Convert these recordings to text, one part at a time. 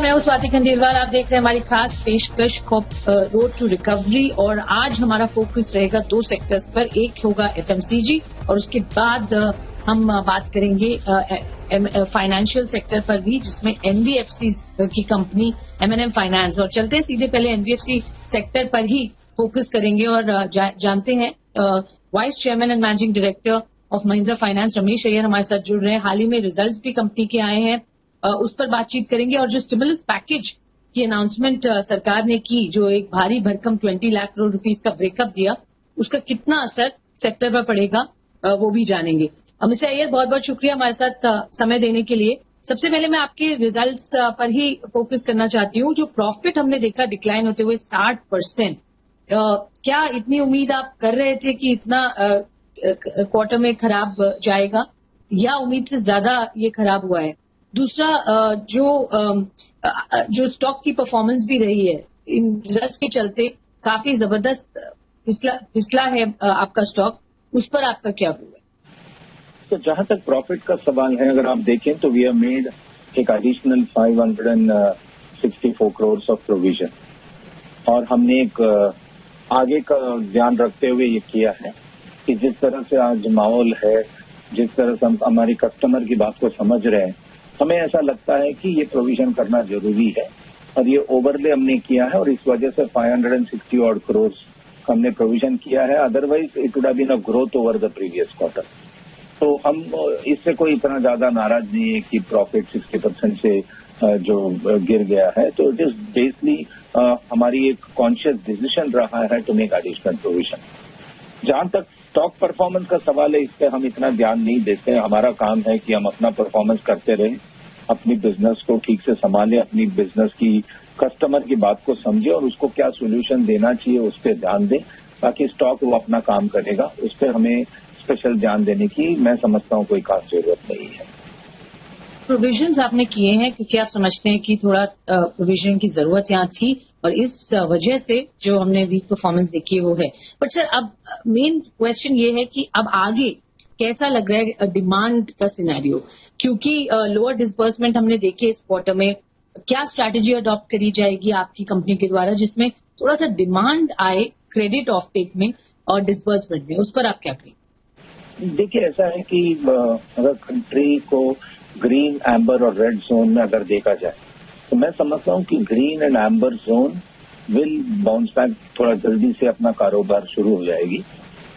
मैं हूं स्वाति खंडेलवाल। आप देख रहे हैं हमारी खास पेशकश रोड टू रिकवरी और आज हमारा फोकस रहेगा दो सेक्टर्स पर। एक होगा एफएमसीजी और उसके बाद हम बात करेंगे फाइनेंशियल सेक्टर पर भी, जिसमें एनबीएफसी की कंपनी एमएनएम फाइनेंस। और चलते हैं सीधे पहले एनबीएफसी सेक्टर पर ही फोकस करेंगे और जानते हैं vice chairman and managing director of Mahindra finance Ramesh Iyer हमारे साथ जुड़ रहे हैं। हाल ही में रिजल्ट्स भी कंपनी के आए हैं, उस पर बातचीत करेंगे। और जो स्टिमुलस पैकेज की अनाउंसमेंट सरकार ने की, जो एक भारी भरकम 20 लाख करोड़ रुपीस का ब्रेकअप दिया, उसका कितना असर सेक्टर पर पड़ेगा वो भी जानेंगे। मिस्टर अय्यर, बहुत बहुत शुक्रिया हमारे साथ समय देने के लिए। सबसे पहले मैं आपके रिजल्ट्स पर ही फोकस करना चाहती हूँ। जो प्रॉफिट हमने देखा डिक्लाइन होते हुए 60%, क्या इतनी उम्मीद आप कर रहे थे कि इतना क्वार्टर में खराब जाएगा, या उम्मीद से ज्यादा ये खराब हुआ है? दूसरा, जो स्टॉक की परफॉर्मेंस भी रही है इन रिजल्ट्स के चलते, काफी जबरदस्त फिसला है आपका स्टॉक, उस पर आपका क्या व्यू है? तो जहां तक प्रॉफिट का सवाल है, अगर आप देखें तो वी हैव मेड एक एडिशनल 564 करोड़ ऑफ प्रोविजन, और हमने एक आगे का ध्यान रखते हुए ये किया है कि जिस तरह से आज माहौल है, जिस तरह से हम हमारी कस्टमर की बात को समझ रहे हैं, हमें ऐसा लगता है कि ये प्रोविजन करना जरूरी है। और ये ओवरले हमने किया है और इस वजह से 560 ऑड करोड़ हमने प्रोविजन किया है। Otherwise it would have been a growth over the previous quarter. तो हम इससे कोई इतना ज्यादा नाराज नहीं है कि प्रॉफिट 60% से जो गिर गया है। तो इट इज बेसिकली हमारी एक कॉन्शियस डिसीजन रहा है टू मेक एडिशनल प्रोविजन। जहां तक स्टॉक परफॉर्मेंस का सवाल है, इस पर हम इतना ध्यान नहीं देते। हमारा काम है कि हम अपना परफॉर्मेंस करते रहें, अपनी बिजनेस को ठीक से संभालें, अपनी बिजनेस की कस्टमर की बात को समझें और उसको क्या सोल्यूशन देना चाहिए उस पर ध्यान दें, ताकि स्टॉक वो अपना काम करेगा। उस पर हमें स्पेशल ध्यान देने की मैं समझता हूँ कोई खास जरूरत नहीं है। प्रोविजन आपने किए हैं क्योंकि आप समझते हैं कि थोड़ा प्रोविजन की जरूरत यहाँ थी और इस वजह से जो हमने वीक परफॉर्मेंस देखी है वो है। बट सर, अब मेन क्वेश्चन ये है कि अब आगे कैसा लग रहा है डिमांड का सिनेरियो, क्योंकि लोअर डिसबर्समेंट हमने देखे इस क्वार्टर में। क्या स्ट्रैटेजी अडॉप्ट करी जाएगी आपकी कंपनी के द्वारा जिसमें थोड़ा सा डिमांड आए क्रेडिट ऑफ टेक में और डिसबर्समेंट में, उस पर आप क्या करेंगे? देखिए, ऐसा है कि अगर कंट्री को ग्रीन, एम्बर और रेड जोन में अगर देखा जाए, तो मैं समझता हूँ कि green and amber zone will bounce back, थोड़ा जल्दी से अपना कारोबार शुरू हो जाएगी।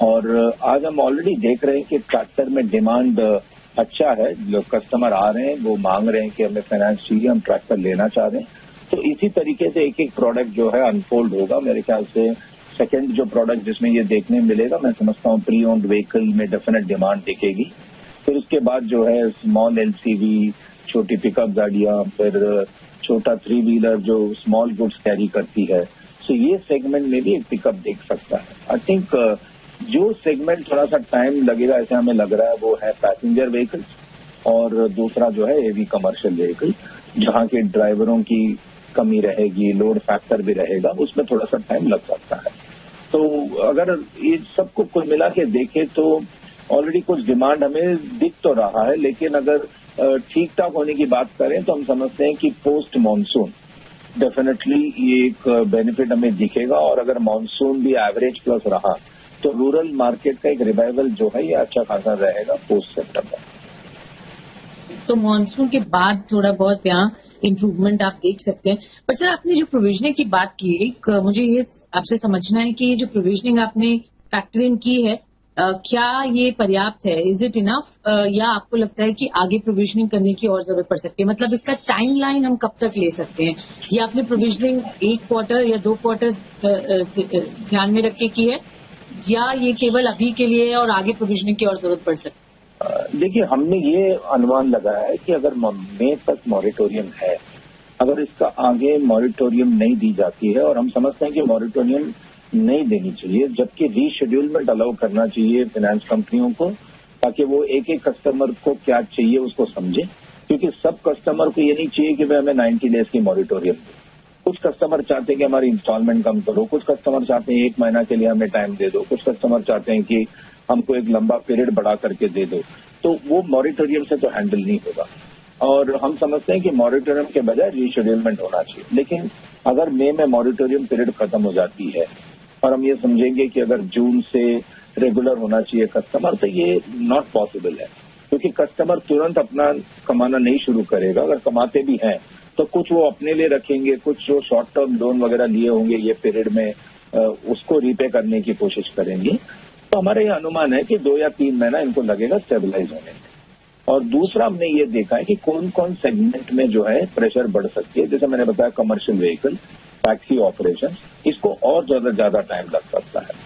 और आज हम ऑलरेडी देख रहे हैं कि ट्रैक्टर में डिमांड अच्छा है, जो कस्टमर आ रहे हैं वो मांग रहे हैं कि हमें फाइनेंस चाहिए, हम ट्रैक्टर लेना चाह रहे हैं। तो इसी तरीके से एक एक प्रोडक्ट जो है अनफोल्ड होगा। मेरे ख्याल से सेकेंड जो प्रोडक्ट जिसमें ये देखने मिलेगा, मैं समझता हूँ प्री ओन्ड व्हीकल में डेफिनेट डिमांड दिखेगी। फिर उसके बाद जो है स्मॉल एलसीवी, छोटी पिकअप गाड़ियां, फिर छोटा 3 व्हीलर जो स्मॉल गुड्स कैरी करती है, सो ये सेगमेंट में भी एक पिकअप देख सकता है। आई थिंक जो सेगमेंट थोड़ा सा टाइम लगेगा ऐसे हमें लग रहा है वो है पैसेंजर व्हीकल्स, और दूसरा जो है हेवी कमर्शियल व्हीकल, जहां के ड्राइवरों की कमी रहेगी, लोड फैक्टर भी रहेगा, उसमें थोड़ा सा टाइम लग सकता है। तो अगर ये सबको कुल मिला के देखें तो ऑलरेडी कुछ डिमांड हमें दिख तो रहा है, लेकिन अगर ठीक ठाक होने की बात करें तो हम समझते हैं कि पोस्ट मानसून डेफिनेटली ये एक बेनिफिट हमें दिखेगा। और अगर मानसून भी एवरेज प्लस रहा तो रूरल मार्केट का एक रिवाइवल जो है ये अच्छा खासा रहेगा पोस्ट सितंबर। तो मानसून के बाद थोड़ा बहुत यहाँ इम्प्रूवमेंट आप देख सकते हैं। पर सर, आपने जो प्रोविजनिंग की बात की, एक मुझे ये आपसे समझना है कि ये जो प्रोविजनिंग आपने फैक्टर इन की है, क्या ये पर्याप्त है? इज इट इनफ, या आपको लगता है कि आगे प्रोविजनिंग करने की और जरूरत पड़ सकती है? मतलब इसका टाइमलाइन हम कब तक ले सकते हैं? या आपने प्रोविजनिंग 1 क्वार्टर या 2 क्वार्टर ध्यान में रख के की है, या ये केवल अभी के लिए है और आगे प्रोविजनिंग की और जरूरत पड़ सकती है? देखिए, हमने ये अनुमान लगाया है कि अगर मई तक मॉरिटोरियम है, अगर इसका आगे मॉरिटोरियम नहीं दी जाती है, और हम समझते हैं कि मॉरिटोरियम नहीं देनी चाहिए, जबकि रीशेड्यूलमेंट अलाउ करना चाहिए फाइनेंस कंपनियों को, ताकि वो एक एक कस्टमर को क्या चाहिए उसको समझे। क्योंकि सब कस्टमर को ये नहीं चाहिए कि भाई हमें 90 डेज की मॉरिटोरियम दे। कुछ कस्टमर चाहते हैं कि हमारी इंस्टॉलमेंट कम करो, कुछ कस्टमर चाहते हैं 1 महीना के लिए हमें टाइम दे दो, कुछ कस्टमर चाहते हैं कि हमको एक लंबा पीरियड बढ़ा करके दे दो। तो वो मॉरिटोरियम से तो हैंडल नहीं होगा। और हम समझते हैं कि मॉरिटोरियम के बजाय रीशेड्यूलमेंट होना चाहिए। लेकिन अगर मई में मॉरिटोरियम पीरियड खत्म हो जाती है और हम ये समझेंगे कि अगर जून से रेगुलर होना चाहिए कस्टमर, तो ये नॉट पॉसिबल है, क्योंकि कस्टमर तुरंत अपना कमाना नहीं शुरू करेगा। अगर कमाते भी हैं तो कुछ वो अपने लिए रखेंगे, कुछ जो शॉर्ट टर्म लोन वगैरह लिए होंगे ये पीरियड में उसको रीपे करने की कोशिश करेंगे। तो हमारा ये अनुमान है कि 2 या 3 महीना इनको लगेगा स्टेबलाइज होने में। और दूसरा हमने ये देखा है कि कौन कौन सेगमेंट में जो है प्रेशर बढ़ सकती है। जैसे मैंने बताया कमर्शियल व्हीकल, टैक्सी ऑपरेशन, इसको और ज्यादा टाइम लग सकता है।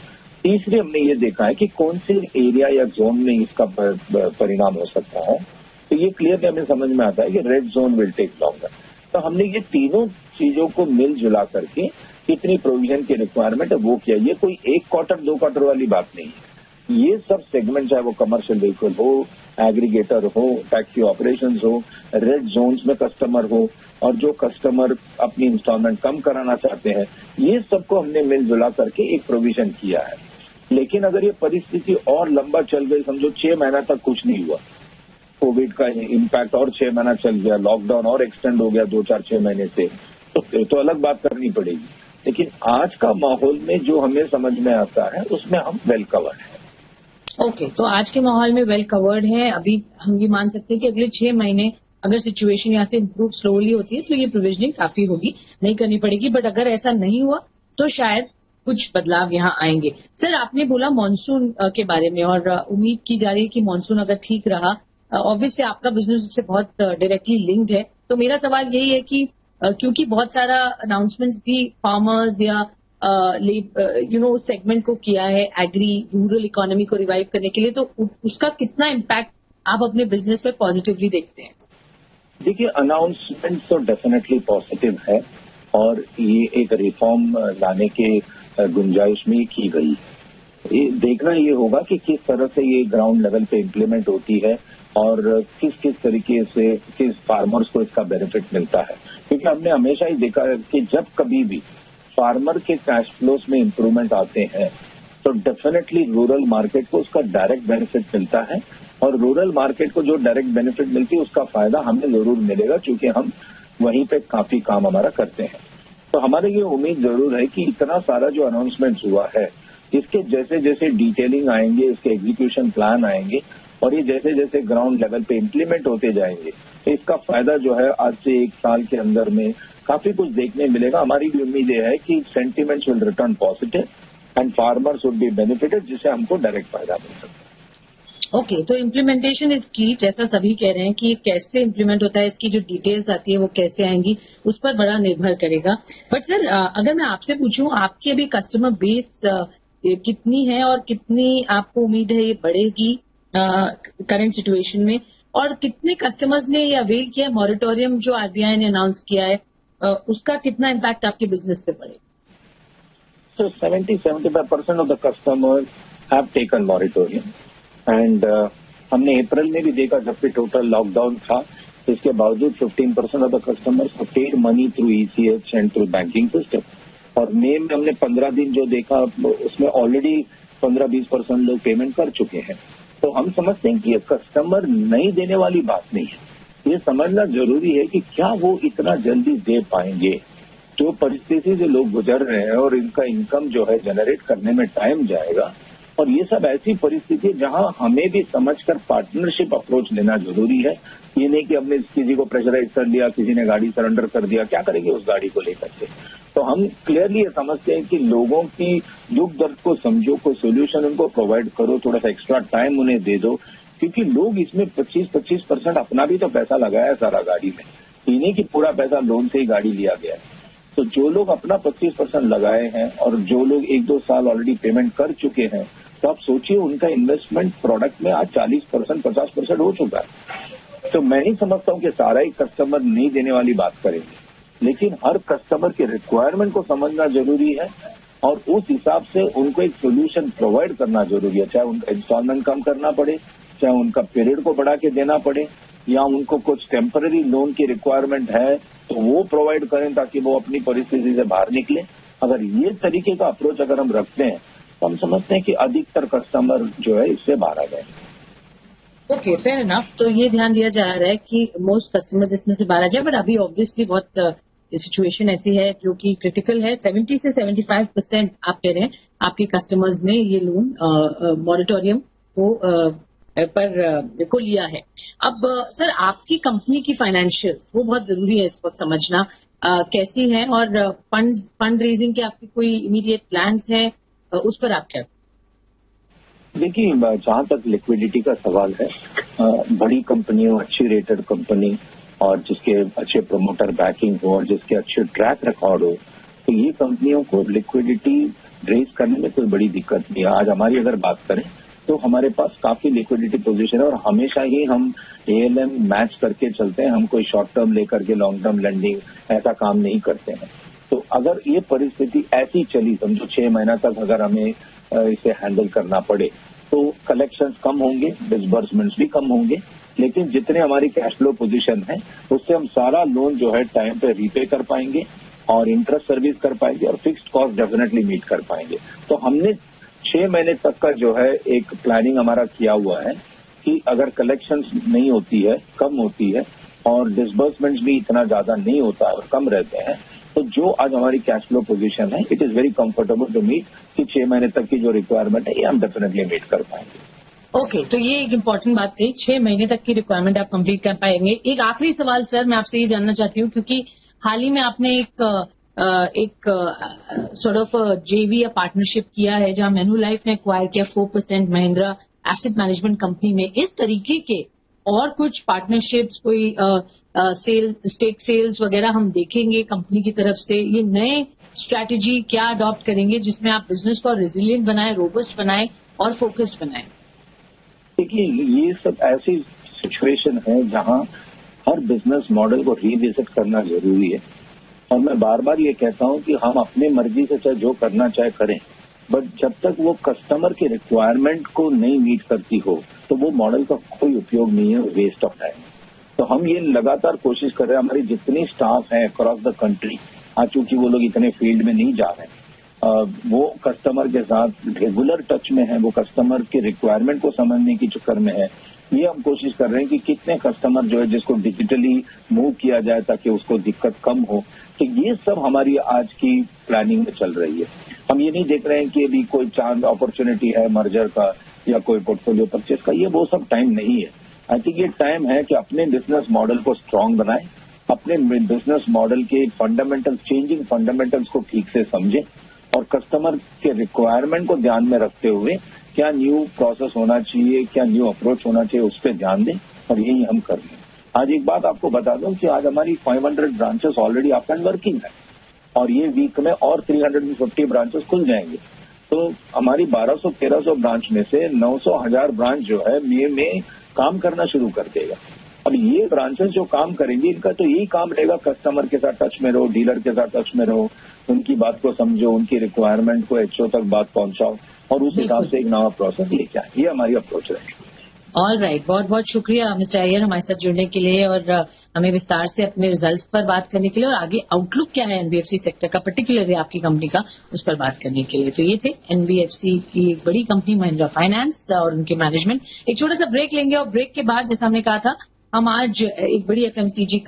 तीसरी हमने ये देखा है कि कौन से एरिया या जोन में इसका परिणाम हो सकता है। तो ये क्लियरली हमें समझ में आता है कि red zone will take longer. तो हमने ये तीनों चीजों को मिलजुला करके कितनी प्रोविजन की रिक्वायरमेंट है वो किया। ये कोई 1 क्वार्टर 2 क्वार्टर वाली बात नहीं है। ये सब सेगमेंट, चाहे वो कमर्शियल व्हीकल हो, एग्रीगेटर हो, टैक्सी ऑपरेशंस हो, रेड जोन्स में कस्टमर हो, और जो कस्टमर अपनी इंस्टॉलमेंट कम कराना चाहते हैं, ये सबको हमने मिलजुला करके एक प्रोविजन किया है। लेकिन अगर ये परिस्थिति और लंबा चल गई, समझो 6 महीना तक कुछ नहीं हुआ, कोविड का इम्पैक्ट और 6 महीना चल गया, लॉकडाउन और एक्सटेंड हो गया 2-4-6 महीने से, तो अलग बात करनी पड़ेगी। लेकिन आज का माहौल में जो हमें समझ में आता है उसमें हम वेल कवर्ड हैं। ओके, तो आज के माहौल में वेल कवर्ड है। अभी हम ये मान सकते हैं कि अगले 6 महीने अगर सिचुएशन यहाँ से इम्प्रूव स्लोली होती है तो ये प्रोविजनिंग काफी होगी, नहीं करनी पड़ेगी। बट अगर ऐसा नहीं हुआ तो शायद कुछ बदलाव यहाँ आएंगे। सर, आपने बोला मॉनसून के बारे में, और उम्मीद की जा रही है कि मॉनसून अगर ठीक रहा, ऑब्वियसली आपका बिजनेस उससे बहुत डायरेक्टली लिंक्ड है। तो मेरा सवाल यही है कि क्योंकि बहुत सारा अनाउंसमेंट्स भी फार्मर्स या सेगमेंट को किया है, एग्री रूरल इकोनॉमी को रिवाइव करने के लिए, तो उसका कितना इम्पैक्ट आप अपने बिजनेस में पॉजिटिवली देखते हैं? देखिए, अनाउंसमेंट तो डेफिनेटली पॉजिटिव है और ये एक रिफॉर्म लाने के गुंजाइश में की गई। ये देखना ये होगा कि किस तरह से ये ग्राउंड लेवल पे इम्प्लीमेंट होती है और किस किस तरीके से किस फार्मर्स को इसका बेनिफिट मिलता है। क्योंकि हमने हमेशा ही देखा है कि जब कभी भी फार्मर के कैश फ्लोस में इम्प्रूवमेंट आते हैं तो डेफिनेटली रूरल मार्केट को उसका डायरेक्ट बेनिफिट मिलता है, और रूरल मार्केट को जो डायरेक्ट बेनिफिट मिलती है उसका फायदा हमें जरूर मिलेगा, क्योंकि हम वहीं पे काफी काम हमारा करते हैं। तो हमारी ये उम्मीद जरूर है कि इतना सारा जो अनाउंसमेंट हुआ है, इसके जैसे जैसे डिटेलिंग आएंगे, इसके एग्जीक्यूशन प्लान आएंगे और ये जैसे जैसे ग्राउंड लेवल पे इम्प्लीमेंट होते जाएंगे, तो इसका फायदा जो है आज से 1 साल के अंदर में काफी कुछ देखने मिलेगा। हमारी भी उम्मीद ये है कि sentiments will return positive and farmers would be benefited, जिससे हमको डायरेक्ट फायदा मिल सकता है। ओके, तो इम्प्लीमेंटेशन इज की, जैसा सभी कह रहे हैं कि कैसे इम्प्लीमेंट होता है, इसकी जो डिटेल्स आती है वो कैसे आएंगी, उस पर बड़ा निर्भर करेगा। बट सर, अगर मैं आपसे पूछूं, आपकी अभी कस्टमर बेस कितनी है और कितनी आपको उम्मीद है ये बढ़ेगी करंट सिचुएशन में, और कितने कस्टमर्स ने ये अवेल किया है मॉरिटोरियम जो आरबीआई ने अनाउंस किया है, उसका कितना इम्पैक्ट आपके बिजनेस पे पड़ेगा? So 70-75% of the customers have taken moratorium and हमने अप्रैल में भी देखा जब भी टोटल लॉकडाउन था, इसके बावजूद 15% of the customers have paid money through ECH and through banking system। और मई में हमने 15 दिन जो देखा उसमें ऑलरेडी 15-20% लोग पेमेंट कर चुके हैं। तो हम समझते हैं कि ये कस्टमर नहीं देने वाली बात नहीं है। ये समझना जरूरी है कि क्या वो इतना जल्दी दे पाएंगे। जो परिस्थिति से लोग गुजर रहे हैं और इनका इनकम जो है जनरेट करने में टाइम जाएगा, और ये सब ऐसी परिस्थिति जहां हमें भी समझकर पार्टनरशिप अप्रोच लेना जरूरी है। ये नहीं कि हमने किसी को प्रेशराइज कर दिया, किसी ने गाड़ी सरेंडर कर दिया, क्या करेंगे उस गाड़ी को लेकर के। तो हम क्लियरली ये समझते हैं कि लोगों की दुख दर्द को समझो, कोई सोल्यूशन उनको प्रोवाइड करो, थोड़ा सा एक्स्ट्रा टाइम उन्हें दे दो, क्योंकि लोग इसमें 25% अपना भी तो पैसा लगाया है सारा गाड़ी में, ये नहीं कि पूरा पैसा लोन से ही गाड़ी लिया गया है। तो जो लोग अपना 25% लगाए हैं और जो लोग 1-2 साल ऑलरेडी पेमेंट कर चुके हैं, तो आप सोचिए उनका इन्वेस्टमेंट प्रोडक्ट में आज 40%, 50% हो चुका है। तो मैं नहीं समझता हूं कि सारा ही कस्टमर नहीं देने वाली बात करेंगे, लेकिन हर कस्टमर के रिक्वायरमेंट को समझना जरूरी है और उस हिसाब से उनको एक सोल्यूशन प्रोवाइड करना जरूरी है। चाहे उनका इंस्टॉलमेंट कम करना पड़े, चाहे उनका पीरियड को बढ़ा के देना पड़े, या उनको कुछ टेम्पररी लोन की रिक्वायरमेंट है तो वो प्रोवाइड करें ताकि वो अपनी परिस्थिति से बाहर निकले। अगर ये तरीके का अप्रोच अगर हम रखते हैं तो हम समझते हैं कि अधिकतर कस्टमर जो है इससे बाहर आ जाएंगे। Okay, fair enough. तो ये ध्यान दिया जा रहा है कि मोस्ट कस्टमर्स इसमें से बाहर आ जाए, बट अभी ऑब्वियसली बहुत सिचुएशन ऐसी है जो कि क्रिटिकल है। 70 से 75% आप कह रहे हैं आपके कस्टमर्स ने ये लोन मॉरिटोरियम को लिया है। अब सर, आपकी कंपनी की फाइनेंशियल्स वो बहुत जरूरी है इस वक्त समझना, कैसी है, और फंड रेजिंग के आपके कोई इमीडिएट प्लान्स है, उस पर आप क्या? देखिए, जहां तक लिक्विडिटी का सवाल है, बड़ी कंपनियों, अच्छी रेटेड कंपनी और जिसके अच्छे प्रमोटर बैकिंग हो और जिसके अच्छे ट्रैक रिकॉर्ड हो, तो ये कंपनियों को लिक्विडिटी रेज करने में कोई बड़ी दिक्कत नहीं है। आज हमारी अगर बात करें तो हमारे पास काफी लिक्विडिटी पोजीशन है और हमेशा ही हम ALM मैच करके चलते हैं। हम कोई शॉर्ट टर्म लेकर के लॉन्ग टर्म लेंडिंग ऐसा काम नहीं करते हैं। तो अगर ये परिस्थिति ऐसी चली, समझो 6 महीना तक अगर हमें इसे हैंडल करना पड़े, तो कलेक्शंस कम होंगे, डिसबर्समेंट्स भी कम होंगे, लेकिन जितने हमारी कैश फ्लो पोजीशन है उससे हम सारा लोन जो है टाइम पे रीपे कर पाएंगे और इंटरेस्ट सर्विस कर पाएंगे और फिक्स्ड कॉस्ट डेफिनेटली मीट कर पाएंगे। तो हमने 6 महीने तक का जो है एक प्लानिंग हमारा किया हुआ है कि अगर कलेक्शंस नहीं होती है, कम होती है और डिसबर्समेंट्स भी इतना ज्यादा नहीं होता है और कम रहते हैं, तो जो आज हमारी कैश फ्लो पोजीशन है, it is very comfortable to meet कि 6 महीने तक की जो रिक्वायरमेंट है ये हम डेफिनेटली मीट कर पाएंगे। ओके, तो ये एक इम्पॉर्टेंट बात कही, 6 महीने तक की रिक्वायरमेंट आप कंप्लीट कर पाएंगे। एक आखिरी सवाल सर, मैं आपसे ये जानना चाहती हूँ, क्योंकि हाल ही में आपने एक सॉर्ट ऑफ JV या पार्टनरशिप किया है जहां मैन्युलाइफ ने एक्वायर किया 4% महिंद्रा एसेट मैनेजमेंट कंपनी में। इस तरीके के और कुछ पार्टनरशिप्स, कोई स्टेक सेल्स वगैरह हम देखेंगे कंपनी की तरफ से? ये नए स्ट्रैटेजी क्या अडॉप्ट करेंगे जिसमें आप बिजनेस को रेजिलिएंट बनाए, रोबस्ट बनाए और फोकस्ड बनाए? देखिए, ये सब ऐसी सिचुएशन है जहां हर बिजनेस मॉडल को रीविजिट करना जरूरी है। और मैं बार बार ये कहता हूं कि हम अपने मर्जी से चाहे जो करना चाहे करें, बट जब तक वो कस्टमर के रिक्वायरमेंट को नहीं मीट करती हो तो वो मॉडल का कोई उपयोग नहीं है, वेस्ट ऑफ टाइम। तो हम ये लगातार कोशिश कर रहे हैं। हमारी जितनी स्टाफ है अक्रॉस द कंट्री, आज चूंकि वो लोग इतने फील्ड में नहीं जा रहे हैं, वो कस्टमर के साथ रेगुलर टच में है, वो कस्टमर के रिक्वायरमेंट को समझने की चक्कर में है। ये हम कोशिश कर रहे हैं कि कितने कस्टमर जो है जिसको डिजिटली मूव किया जाए ताकि उसको दिक्कत कम हो। तो ये सब हमारी आज की प्लानिंग में चल रही है। हम ये नहीं देख रहे हैं कि अभी कोई चांस अपॉर्चुनिटी है मर्जर का या कोई पोर्टफोलियो परचेज का, ये वो सब टाइम नहीं है। आई थिंक ये टाइम है कि अपने बिजनेस मॉडल को स्ट्रांग बनाएं, अपने बिजनेस मॉडल के फंडामेंटल चेंजिंग फंडामेंटल्स को ठीक से समझें और कस्टमर के रिक्वायरमेंट को ध्यान में रखते हुए क्या न्यू प्रोसेस होना चाहिए, क्या न्यू अप्रोच होना चाहिए, उस पर ध्यान दें। और यही हम कर रहे हैं। आज एक बात आपको बता दूं कि आज हमारी 500 branches already up and working है और ये वीक में और 350 ब्रांचेस खुल जाएंगे। तो हमारी 1200-1300 ब्रांच में से 900-1000 ब्रांच जो है मई में काम करना शुरू कर देगा। अब ये ब्रांचेस जो काम करेंगी, इनका तो यही काम रहेगा, कस्टमर के साथ टच में रहो, डीलर के साथ टच में रहो, उनकी बात को समझो, उनकी रिक्वायरमेंट को HO तक बात पहुंचाओ और उस हिसाब से एक नया प्रोसेस लेके आए। ये हमारी अप्रोच रहेगी। ऑल राइट, बहुत बहुत शुक्रिया मिस्टर अय्यर हमारे साथ जुड़ने के लिए और हमें विस्तार से अपने रिजल्ट्स पर बात करने के लिए और आगे आउटलुक क्या है NBFC सेक्टर का, पर्टिकुलरली आपकी कंपनी का, उस पर बात करने के लिए। तो ये थे NBFC की एक बड़ी कंपनी महिंद्रा फाइनेंस और उनके मैनेजमेंट। एक छोटा सा ब्रेक लेंगे और ब्रेक के बाद, जैसा हमने कहा था, हम आज एक बड़ी FMCG